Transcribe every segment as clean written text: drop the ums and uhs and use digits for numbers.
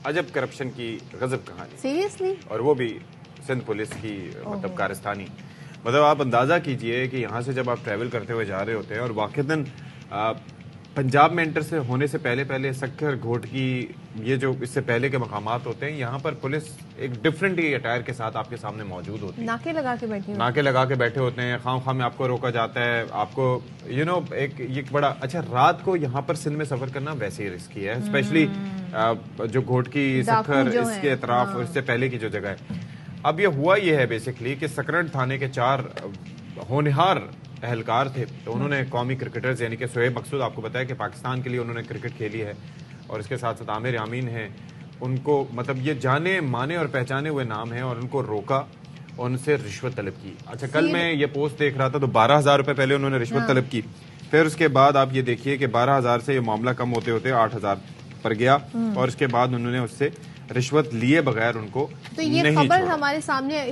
عجب کرپشن کی غضب کہانی سیریسلی، اور وہ بھی سندھ پولیس کی مطلب کارستانی. مطلب آپ اندازہ کیجئے کہ یہاں سے جب آپ ٹریول کرتے ہوئے جا رہے ہوتے ہیں اور واقعتاً پنجاب میں انٹر سے ہونے سے پہلے سکر گھوٹ کی یہ جو اس سے پہلے کے مقامات ہوتے ہیں یہاں پر پولیس ایک ڈفرینٹ اٹائر کے ساتھ آپ کے سامنے موجود ہوتی ہے. ناکے لگا کے بیٹھے ہوتے ہیں. خواہ میں آپ کو روکا جاتا ہے. آپ کو ایک یہ بڑا اچھا رات کو یہاں پر سندھ میں سفر کرنا ویسے ہی رسکی ہے, اسپیشلی جو گھوٹ کی سکھر اس کے اطراف اس سے پہلے کی جو جگہ ہے. اب یہ ہوا یہ ہے بیسکلی کہ سکرنٹ تھانے کے 4 ہونہار اہلکار تھے, تو انہوں نے قومی کرکٹرز یعنی کہ شعیب مقصود, آپ کو بتایا کہ پاکستان کے لیے انہوں نے کرکٹ کھیلی ہے, اور اس کے ساتھ ساتھ عامر یامین ہیں, ان کو مطلب یہ جانے مانے اور پہچانے ہوئے نام ہیں, اور ان کو روکا اور ان سے رشوت طلب کی. اچھا کل میں یہ پوسٹ دیکھ رہا تھا تو 12,000 روپے پہلے انہوں نے رشوت طلب کی, پھر اس کے بعد آپ یہ دیکھیے کہ 12,000 سے یہ معاملہ کم ہوتے ہوتے 8,000 پر گیا, اور اس کے بعد انہوں نے اس سے رشوت لیے بغیر ان کو تو یہ خبر ہمارے سامنے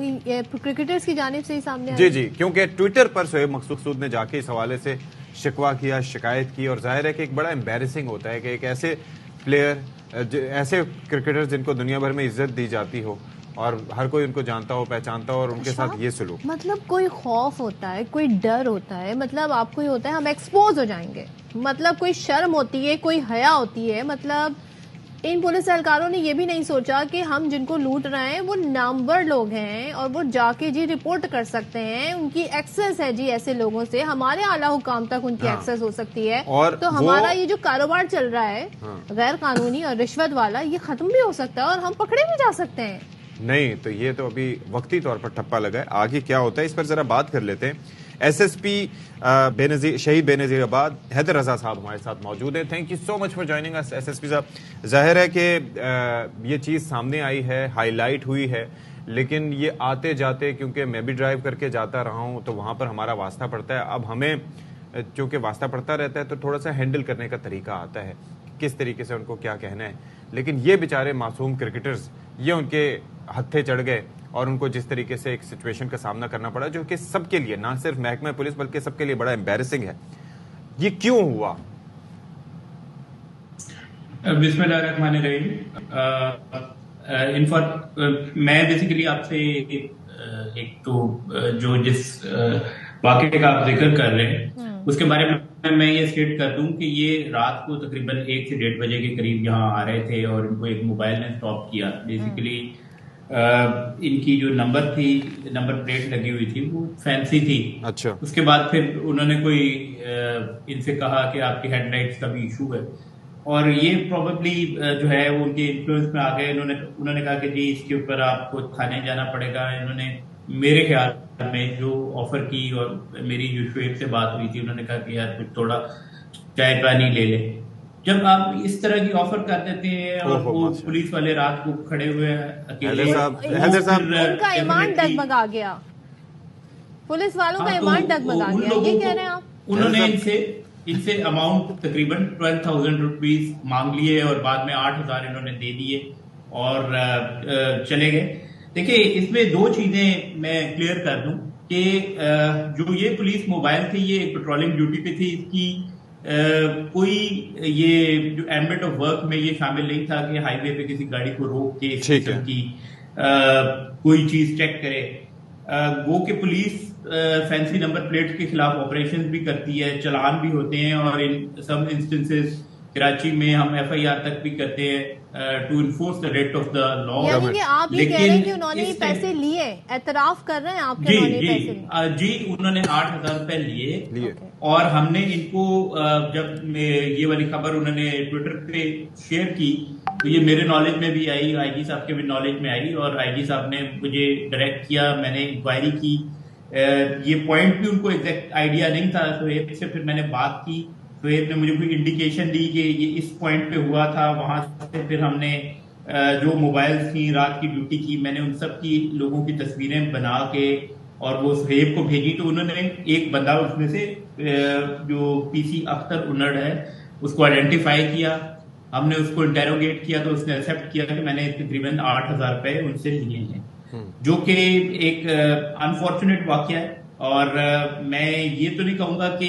کرکٹرز کی جانب سے ہی سامنے آئی. جی کیونکہ ٹویٹر پر شعیب مقصود نے جا کے اس حوالے سے شکوہ کیا, شکایت کی, اور ظاہر ہے کہ ایک بڑا امبیرسنگ ہوتا ہے کہ ایک ایسے پلیئر, ایسے کرکٹر جن کو دنیا بھر میں عزت دی جاتی ہو اور ہر کوئی ان کو جانتا ہو پہچانتا ہو, اور ان کے ساتھ یہ سلوک. مطلب کوئی خوف ہوتا ہے, کوئی ڈر ہوتا ہے, مطلب آپ کو یہ ہوتا ہے ہم ایکسپوز ہو جائیں گے, مطلب کوئی شرم ہوتی ہے, کوئی حیا ہوتی ہے. مطلب ان پولیس اہلکاروں نے یہ بھی نہیں سوچا کہ ہم جن کو لوٹ رہے ہیں وہ نامور لوگ ہیں اور وہ جا کے جی رپورٹ کر سکتے ہیں, ان کی ایکسس ہے جی ایسے لوگوں سے, ہمارے اعلیٰ حکام تک ان کی ایکسس ہو سکتی ہے, تو ہمارا یہ جو کاروبار چل رہا ہے غیر قانونی اور رشوت والا یہ ختم بھی ہو سکتا ہے اور ہم پکڑے بھی جا سکتے ہیں. نہیں تو یہ تو ابھی وقتی طور پر ٹھپا لگا ہے, آگے کیا ہوتا ہے اس پر ذرا بات کر لیتے ہیں. ایس ایس پی شہید بے نظیر آباد حیدر رضا صاحب ہمارے ساتھ موجود ہیں. Thank you so much for joining اس ایس ایس پی صاحب. ظاہر ہے کہ یہ چیز سامنے آئی ہے, ہائی لائٹ ہوئی ہے, لیکن یہ آتے جاتے کیونکہ میں بھی ڈرائیو کر کے جاتا رہا ہوں تو وہاں پر ہمارا واسطہ پڑتا ہے. اب ہمیں چونکہ واسطہ پڑتا رہتا ہے تو تھوڑا سا ہینڈل کرنے کا طریقہ آتا ہے, کس طریقے سے ان کو کیا کہنا ہے. لیکن یہ بیچارے معصوم کرکٹرز یہ ان کے ہتھے چڑھ گئے اور ان کو جس طریقے سے ایک سچویشن کا سامنا کرنا پڑا جو کہ سب کے لیے, نہ صرف محکمہ پولیس بلکہ سب کے لیے بڑا امبیرسنگ ہے. یہ کیوں ہوا؟ بسم اللہ الرحمن الرحیم. میں بیسیکلی آپ سے ایک تو جو جس واقعے کا آپ ذکر کر رہے ہیں اس کے بارے میں یہ اسٹیٹ کر دوں کہ یہ رات کو تقریباً 1 سے 1:30 بجے کے قریب یہاں آ رہے تھے اور ان کو ایک موبائل نے اسٹاپ کیا. بیسیکلی ان کی جو نمبر پلیٹ لگی ہوئی تھی وہ فینسی تھی. اچھا. اس کے بعد پھر انہوں نے کوئی ان سے کہا کہ آپ کی ہیڈ لائٹس کا بھی ایشو ہے, اور یہ پروبیبلی جو ہے وہ ان کے انفلوئنس میں آ گئے. انہوں نے کہا کہ جی اس کے اوپر آپ کو تھانے جانا پڑے گا. انہوں نے میرے خیال میں جو آفر کی اور میری جو شعیب سے بات ہوئی تھی انہوں نے کہا کہ یار کچھ تھوڑا چائے پانی لے لے. جب آپ اس طرح کی آفر کر دیتے ہیں اور وہ پولیس والے رات کو کھڑے ہوئے اکیلے, ان کا ایمان ڈگمگا گیا, پولیس والوں کا ایمان ڈگمگا گیا. یہ کہہ رہے ہیں آپ؟ انہوں نے ان سے اماؤنٹ تقریباً 12,000 روپیز مانگ لیے اور بعد میں 8,000 انہوں نے دے دیے اور چلے گئے. دیکھیں اس میں 2 چیزیں میں کلیئر کر دوں کہ جو یہ پولیس موبائل تھی یہ ایک پیٹرولنگ ڈیوٹی پہ تھی. اس کی کوئی یہ جو ایمبٹ آف ورک میں یہ شامل نہیں تھا کہ ہائی وے پہ کسی گاڑی کو روک کے اس قسم کی کوئی چیز چیک کرے. وہ کہ پولیس فینسی نمبر پلیٹ کے خلاف آپریشن بھی کرتی ہے, چلان بھی ہوتے ہیں, اور ان سم انسٹنسز کراچی میں ہم ایف آئی آر تک بھی کرتے ہیں to enforce the writ of the law. یعنی کہ آپ یہ کہہ رہے ہیں کہ انہوں نے پیسے لیے, اعتراف کر رہے ہیں آپ کے؟ جی انہوں نے 8,000 روپے لیے, اور ہم نے ان کو جب یہ والی خبر انہوں نے ٹویٹر پہ شیئر کی تو یہ میرے نالج میں بھی آئی, آئی جی صاحب کے بھی نالج میں آئی, اور آئی جی صاحب نے مجھے ڈائریکٹ کیا, میں نے انکوائری کی. یہ پوائنٹ بھی ان کو ایگزیکٹ آئیڈیا نہیں تھا. سہیب سے پھر میں نے بات کی, سہیب نے مجھے کوئی انڈیکیشن دی کہ یہ اس پوائنٹ پہ ہوا تھا. وہاں سے پھر ہم نے جو موبائلز تھیں رات کی ڈیوٹی کی, میں نے ان سب کی لوگوں کی تصویریں بنا کے اور وہ سہیب کو بھیجی. تو انہوں نے ایک بندہ اس میں سے جو پی سی اختر انڑ ہے اس کو آئیڈینٹیفائی کیا. ہم نے اس کو انٹیروگیٹ کیا تو اس نے ایکسیپٹ کیا کہ میں نے تقریباً 8,000 روپے ان سے لیے ہیں, جو کہ ایک انفارچونیٹ واقعہ ہے. اور میں یہ تو نہیں کہوں گا کہ